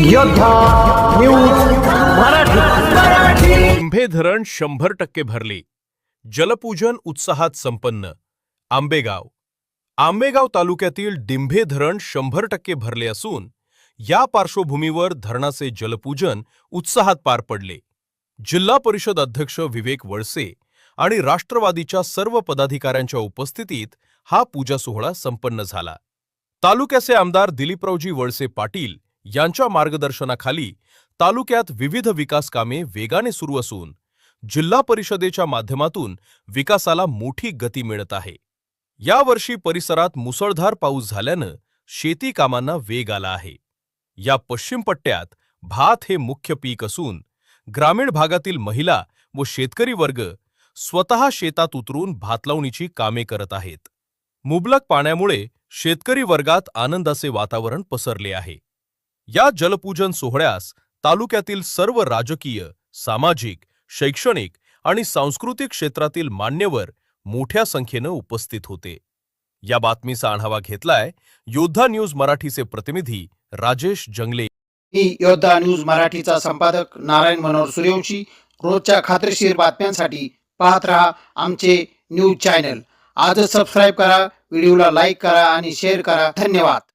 योद्धा न्यूज मराठी। दिंभे धरण 100% भरले, जलपूजन उत्साहात संपन्न। आंबेगाव तालुक्यातील दिंभे धरण 100% भरले असून या पार्श्वभूमीवर धरणाचे जलपूजन उत्साहात पार पडले। जिल्हा परिषद अध्यक्ष विवेक वळसे आणि राष्ट्रवादीच्या सर्व पदाधिकाऱ्यांच्या उपस्थितीत हा पूजा सोहळा संपन्न झाला। तालुक्याचे आमदार दिलीपरावजी वळसे पाटील यांच्या मार्गदर्शनाखाली तालुक्यात विविध विकास कामे वेगाने सुरू असून जिल्हा परिषदेच्या माध्यमातून विकासाला मोठी गती मिळत आहे। या वर्षी परिसरात मुसळधार पाऊस झाल्यानं शेती कामांना वेग आला आहे। या पश्चिम पट्ट्यात भात हे मुख्य पीक असून ग्रामीण भागातील महिला व शेतकरी वर्ग स्वतः शेतात उतरून भात लावणीची कामे करत आहेत। मुबलक पाण्यामुळे शेतकरी वर्गात आनंदाचे वातावरण पसरले आहे। या जलपूजन सोहळ्यास तालुक्यातील सर्व राजकीय, सामाजिक, शैक्षणिक आणि सांस्कृतिक क्षेत्रातील मान्यवर मोठ्या संख्येने उपस्थित होते। या बातमीचा आढावा घेतलाय योद्धा न्यूज मराठीचे प्रतिनिधी राजेश जंगले। मी योद्धा न्यूज मराठीचा संपादक नारायण मनोहर सूर्यवंशी। रोजच्या खात्रीशीर बातम्यांसाठी पाहत रहा आमचे न्यूज चॅनल। आजच सबस्क्राइब करा, व्हिडिओला लाईक करा आणि शेअर करा। धन्यवाद।